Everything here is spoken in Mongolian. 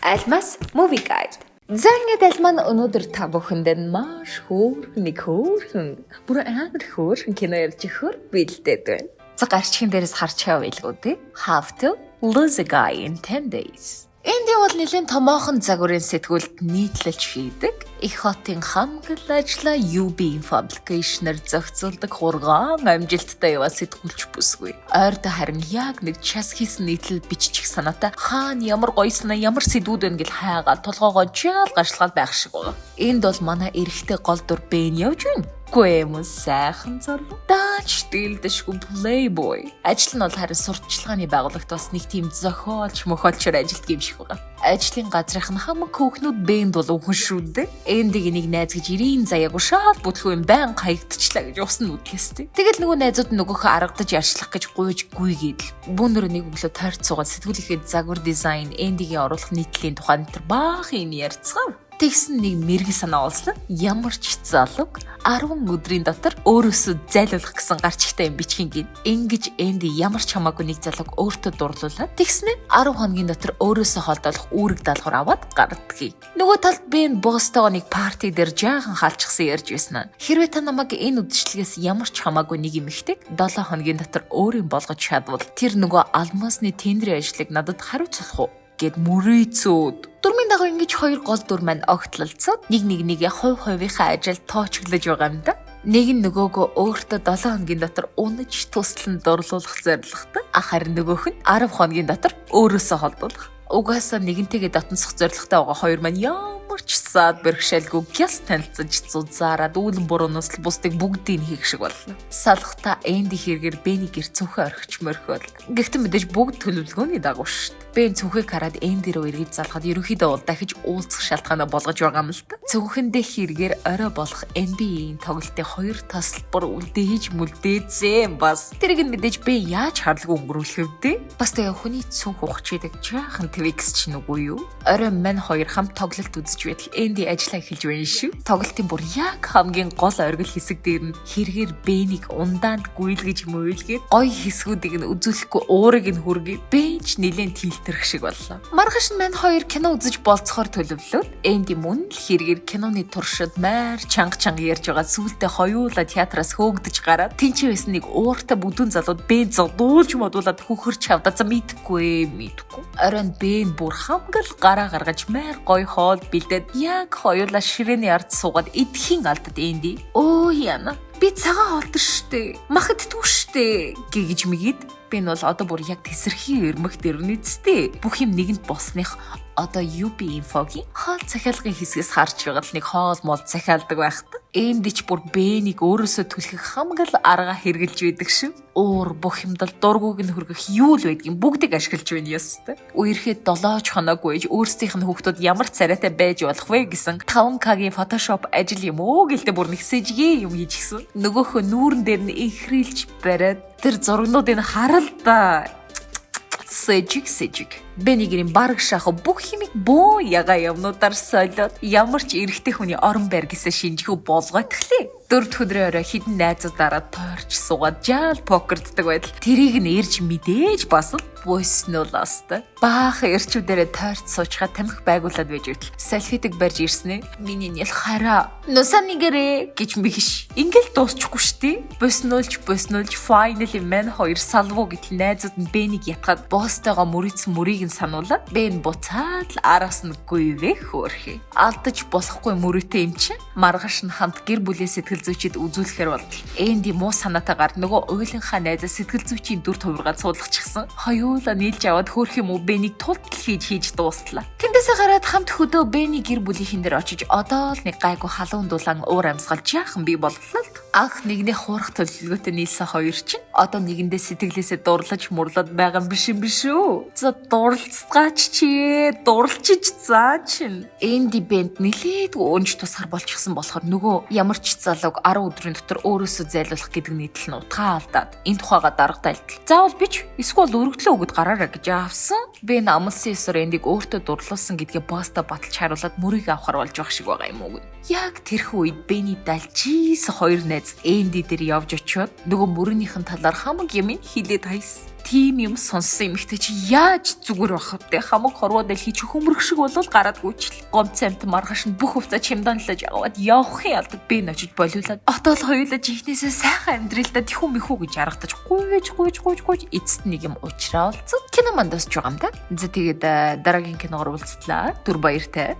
Альмаас Movie Guide. За ингээд Альмаа өнөөдөр та бүхэнд маш хөөрхөн бүр амар хөөрхөн кино ярьж өгөхөөр бэлдээд байна. За гарчгийн дээрээс харж байвал үү? How to Lose a Guy in 10 Days. Энд бол нэлийн томоохон загварын сэтгүүлд нийтлэлж хийдэг. Их хотын хамгаалал ажлаа UB Publication-аар зохицуулдаг хургаан амжилттай яваа сэтгүүлч бүсгүй. Ойрдоо харин яг нэг час хийсэн нийтлэл бичих санаатай хаана ямар гоё санаа ямар сэдвүүд байна гэл хайгаал толгоогоо жаал гаршлагал байх шиг байна. Энд бол манай эрэгтэй гол дур Бен явж байна. Гүэмс сайхан залуу. Даач дэлдэшгүй playboy. Ажил нь бол харин сурталчилгааны байгууллагт бас нэг тийм зохиолч мөхөлчөр ажилтдаг юм шиг байна. Ажлын газрынх нь хамаг хүүхнүүд Бэнд бол үхэн шүү дээ. Эндийг нэг найз гэж 90 заяагүй шал бүтлгүй байн хаягдчихлаа гэж усан нүдгэстэй. Тэгэл нөгөө найзууд нөгөөхөө аргадаж ярьшлах гэж гуйж гүйгээд бүүнөр нэг өглөө тойрч суугаад сэтгүүлийнхээ загвар дизайн эндигийн оруулах нийтлэлийн тухай баахан юм ярьцгаав. Тэгсэн нэг мэрэгэн санаа олсон. Ямар ч залууг 10 өдрийн дотор өөрөөсөө зайлуулах гэсэн гарчигтай юм бичгийн гин. Ингиж Энди ямар ч хамаагүй нэг залууг өөртөө дурлуулаад тэгснээр 10 хоногийн дотор өөрөөсөө холдоолох үүрэг даалгавар аваад гардгийг. Нөгөө талд Бен бостойгоо нэг парти дээр жаахан халчихсан ярьж байсан. Хэрвээ та намайг энэ үдшилгээс ямар ч хамаагүй нэг юм ихтэй 7 хоногийн дотор өөрийн болгож чадвал тэр нөгөө алмасны тендерийн ажлыг надад хариуцлах уу гэд мөрөөцөөд. Дурмын дагуу ингэж хоёр гол дур маань огтлолцоод нэг хувь хувийнхаа ажилд тоочглож байгаа юм да. Нэг нь нөгөөгөө өөртөө 7 хоногийн дотор унаж туслан дурлуулах зорилготой. Харин нөгөөх нь 10 хоногийн дотор өөрөөсөө холдуулах. Угаасаа нэгэнтэйгээ дотносох зорилготой байгаа хоёр маань ямар ч саад бэрхшээлгүй гяс танилцаж зузаараад үүлэн бурууноос л бусдыг бүгдийг хийх шиг боллоо. Салхта Энди хэрэгээр Бэний гэр цүнхээ орхич мөрхөөл. Гэхдээ мэдээж бүгд төлөвлөгөөний дагуу шүү дээ. Бэн цүнхийг хараад Энди рүү эргэж залхаад ерөнхийдөө бол дахиж уулзах шалтгаанаа болгож байгаа юм л та. Цүнхэндээ хэрэгээр орой болох NBA-ийн тоглолтын 2 тасалбар үлдээж мүлдээзээ бас. Тэрийг нь мэдээж Бэн яаж харлаг өнгөрүүлэх вэ? Бас тэгээ хүний цүнх ухчихдаг жаахан твикс ч нүггүй юу? Орой мань хоёр хамт тоглолт үзэж байтал Энди ажиллаа эхэлж байна шүү. Тоглолтын бүр яг хамгийн гол оргил хэсэг дээр нь хэрэгээр Бэнийг ундаанд гүйлгэж мөйлгээд гоё хэсгүүдийг нь үзүүлэхгүй уурыг нь хүргэе. Бэнч нэлээд тилтэрх шиг боллоо. Маргааш нь мань хоёр кино үзэж болцохоор төлөвлөөд Энди мөн л хэрэгээр киноны туршид майр чанга ярьж байгаа сүултээ хоёулаа театраас хөөгдөж гараад тэнцээ байсан нэг ууртай бүдүүн залууд Бэн зодуулж модуулаад хөхөрч хавдаа за мэдхгүй. Оройн Бэн бүр хамгал гараа гаргаж майр гоё хоол бэлдээд яг хоёулаа ширээний ард суугаад эдхийн алдад Энди өө яна би цагаан хоолдсон штэ махад түүштэй гэж мэгээд Бэн бол одоо бүр яг тесэрхийн өрмөгт өрнөцтэй бүх юм нэгэнт босных одоо UB инфогийн хоол захиалгын хэсгээс харж байгаа л нэг хоол мол захиалдаг байхад Эндич бүр Бэнийг өөрөөсөө түлхэх хамгал арга хэрглэж байдаг шүү. Уур бүх юмдал дургүйг нь хөргөх юу л байдгийг бүгдийг ашиглаж байна ёстой. Үерхэд 7 хоноогүй өөрсдийнх нь хүүхдүүд ямар царайтай байж болох вэ гэсэн 5K-гийн Photoshop ажил юм уу гэлтэй бүр нэг сэжгээ юм хийчихсэн. Нөгөөхөө нүүрэн дээр нь ихрэлж бариад тэр зургнуудыг харал да. Сэжиг. Бэнигэрийн бараг шахав бүх химиг бөө яга юмнуудаар солиод ямар ч эрэгтэй хүний орон байр гэсэн шинжихүү болгойтглээ. 4 өдрийн орой хідэн найзуудаараа тойрч суугаад жаал покерддаг байтал тэрийг нь ирж мэдээж бас л буйснуулаастай. Баахан эрчүүдээрээ тойрч суучгаа тамхи байгуулад байж байтал селфитэг барьж ирснэ. Миний нэл хараа нусанигэрэ гэж мэгш. Ингээл дуусчихгүй штий. Буйснуулж finally man хоёр салвуу гэтэл найзууд нь Бэнийг ятгаад боостойгоо мөрийцэн мөрийг сануулаад Бэн буцаад л араас нь гүйвэ хөөрхий. Алдаж болохгүй мөрөөтэй юм чинь маргааш нь хамт гэр бүлийн сэтгэл зүйчэд үзүүлэхээр болтол. Энди муу санаатаагаар нөгөө уйлынхаа найзаа сэтгэл зүйчийн дүр тувиргаад суулгачихсан. Хоёулаа нийлж аваад хөөрх юм уу Бэнийг тултал хийж дуустлаа. Тэндээсээ гараад хамт хөдөө Бэний гэр бүлийнхэн дээр очиж одоо л нэг гайгүй халуун дулаан уур амьсгал жаахан бий боллоо л. Анх нэгний хуурах төлөвлөгөөтэй нийлсэн хоёр чинь одоо нэгэндээ сэтгэлээсээ дурлаж мурлаад байгаа юм биш үү? За дурлцгаач чи дурлчиж заа чин. Энди Бэнд нилээд өнж тусгаар болчихсон болохоор нөгөө ямар ч залууг 10 өдрийн дотор өөрөөсөө зайлуулах гэдэг нийтлэл нь утгаа алдаад энэ тухайга дарга тайлтал. Заавал бич эсвэл өргөдлөө өгöd гараарай гэж авсан. Бэн амлсан ёсоор Эндиг өөртөө дурлуулсан болсон гэдгээ босстой баталж харуулад мөрийг авахар болж байх шиг байгаа юм уу. Яг тэрхүү үед Бенни далжис хоёр найз Энди дээр явж очиод нөгөө мөрөөнийхэн талаар хамаг юм хилээд хайсан. Тийм юм сонссон эмэгтэй чи яаж зүгээр байх вэ? Хамаг хорвоод дэлхий хөмрөх шиг болол гараад гүйчил. Гомц амт маргааш нь бүх хувцас чемданлаж яваад явахын алдаг Бен очиж болиулаад отол хоёулаа жихнээсээ сайхан амьдралдаа тэхүү мэхүү гэж ярагдаж гуйж эцэст нэг юм уучраа олцсон. Кино манд дуусч байгаа юм да. За тэгээд дараагийн киногоор уулзтлаа. Түр баяртай.